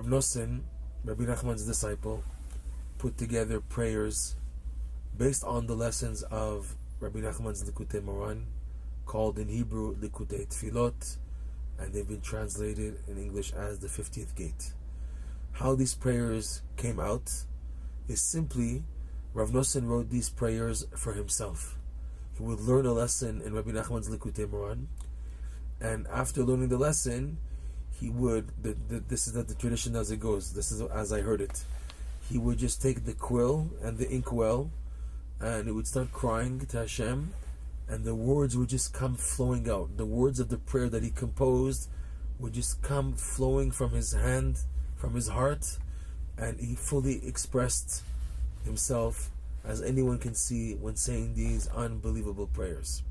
Rav Nosson, Rabbi Nachman's disciple, put together prayers based on the lessons of Rabbi Nachman's Likutei Moran, called in Hebrew Likutei Tfilot, and they've been translated in English as the 50th Gate. How these prayers came out is simply Rav Nosson wrote these prayers for himself. He would learn a lesson in Rabbi Nachman's Likutei Moran, and after learning the lesson, he would, this is the tradition as it goes, this is as I heard it, he would just take the quill and the inkwell, and he would start crying to Hashem, and the words would just come flowing out. The words of the prayer that he composed would just come flowing from his hand, from his heart, and he fully expressed himself as anyone can see when saying these unbelievable prayers.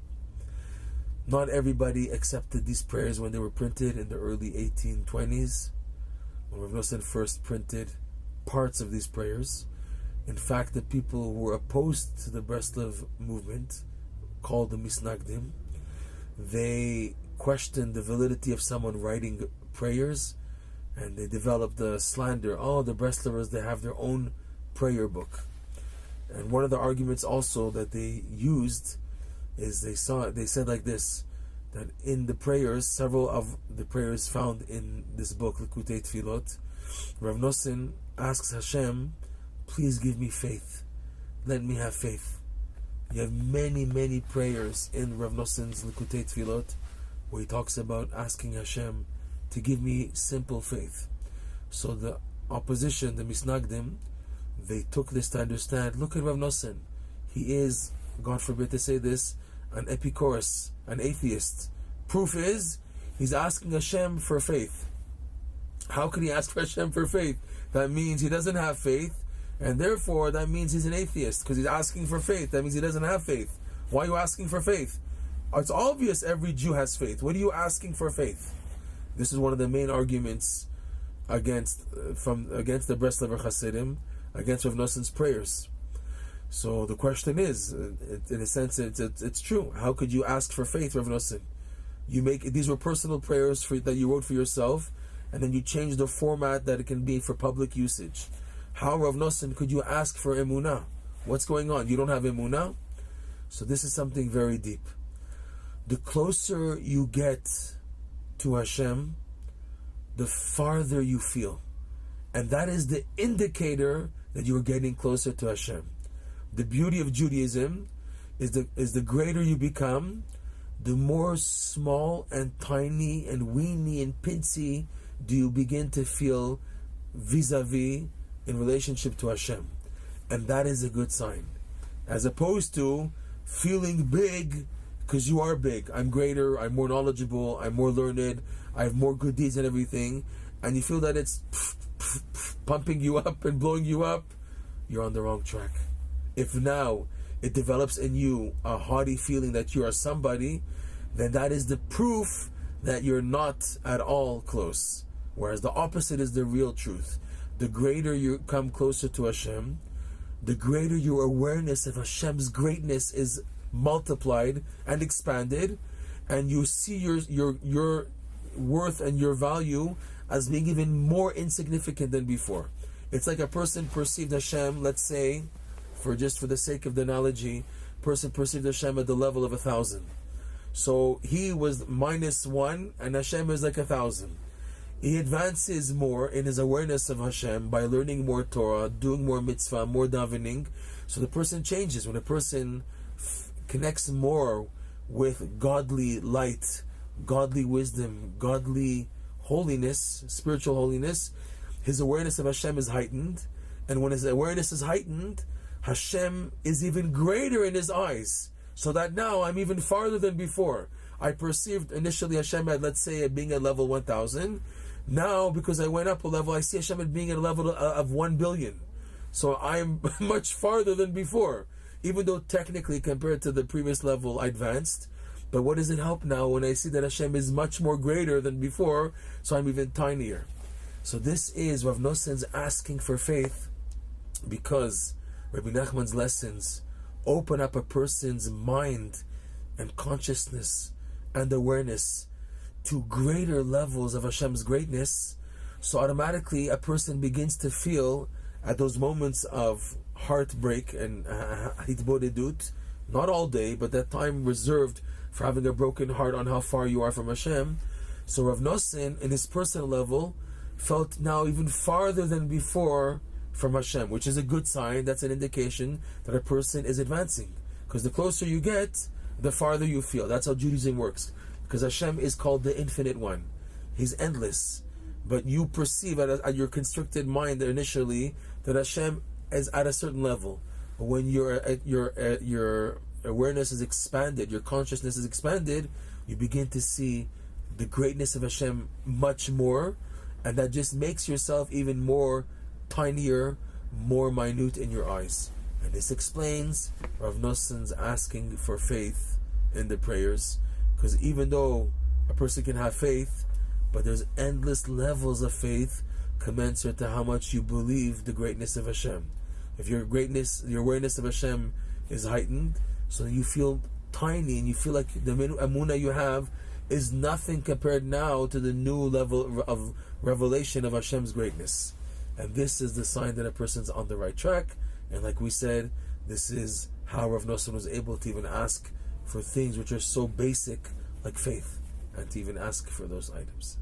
Not everybody accepted these prayers when they were printed in the early 1820s, when Rav Nosson first printed parts of these prayers. In fact, the people who were opposed to the Breslov movement, called the Misnagdim, they questioned the validity of someone writing prayers, and they developed the slander, oh, the Breslovers, they have their own prayer book. And one of the arguments also that they used is they said like this, that in the prayers, several of the prayers found in this book, Likutei Tfilot, Rav Nosson asks Hashem, please give me faith. Let me have faith. You have many, many prayers in Rav Nosson's Likutei Tfilot where he talks about asking Hashem to give me simple faith. So the opposition, the Misnagdim, they took this to understand, look at Rav Nosson. He is, God forbid to say this, an epicurus, an atheist. Proof is, he's asking Hashem for faith. How can he ask for Hashem for faith? That means he doesn't have faith, and therefore that means he's an atheist, because he's asking for faith. That means he doesn't have faith. Why are you asking for faith? It's obvious every Jew has faith. What are you asking for faith? This is one of the main arguments against the Breslover Hasidim, against Rav Nosson's prayers. So the question is, in a sense, it's true. How could you ask for faith, Rav Nosson? These were personal prayers that you wrote for yourself, and then you changed the format that it can be for public usage. How, Rav Nosson, could you ask for emunah? What's going on? You don't have emunah? So this is something very deep. The closer you get to Hashem, the farther you feel. And that is the indicator that you are getting closer to Hashem. The beauty of Judaism is the greater you become, the more small and tiny and weeny and pincy do you begin to feel vis-a-vis in relationship to Hashem. And that is a good sign. As opposed to feeling big because you are big. I'm greater, I'm more knowledgeable, I'm more learned, I have more good deeds and everything, and you feel that it's pumping you up and blowing you up, you're on the wrong track. If now it develops in you a haughty feeling that you are somebody, then that is the proof that you're not at all close. Whereas the opposite is the real truth. The greater you come closer to Hashem, the greater your awareness of Hashem's greatness is multiplied and expanded, and you see your worth and your value as being even more insignificant than before. It's like a person perceived Hashem, let's say, for the sake of the analogy, person perceived Hashem at the level of 1,000. So he was -1 and Hashem is like 1,000. He advances more in his awareness of Hashem by learning more Torah, doing more mitzvah, more davening. So the person changes. When a person connects more with godly light, godly wisdom, godly holiness, spiritual holiness, his awareness of Hashem is heightened. And when his awareness is heightened, Hashem is even greater in his eyes. So that now I'm even farther than before. I perceived initially Hashem at, let's say, being at level 1,000. Now, because I went up a level, I see Hashem at being at a level of 1 billion. So I'm much farther than before. Even though technically, compared to the previous level, I advanced. But what does it help now when I see that Hashem is much more greater than before, so I'm even tinier? So this is Rav Nosson's asking for faith, because Rabbi Nachman's lessons open up a person's mind and consciousness and awareness to greater levels of Hashem's greatness, So automatically a person begins to feel at those moments of heartbreak and hitbodedut, not all day, but that time reserved for having a broken heart on how far you are from Hashem. So Rav Nosson, in his personal level, felt now even farther than before from Hashem, which is a good sign. That's an indication that a person is advancing. Because the closer you get, the farther you feel. That's how Judaism works. Because Hashem is called the Infinite One. He's endless. But you perceive at your constricted mind initially that Hashem is at a certain level. But when your awareness is expanded, your consciousness is expanded, you begin to see the greatness of Hashem much more, and that just makes yourself even more tinier, more minute in your eyes. And this explains Rav Nosson's asking for faith in the prayers, because even though a person can have faith, but there's endless levels of faith commensurate to how much you believe the greatness of Hashem. If your awareness of Hashem is heightened, so you feel tiny and you feel like the emunah you have is nothing compared now to the new level of revelation of Hashem's greatness. And this is the sign that a person's on the right track. And like we said, this is how Rav Nosson was able to even ask for things which are so basic, like faith, and to even ask for those items.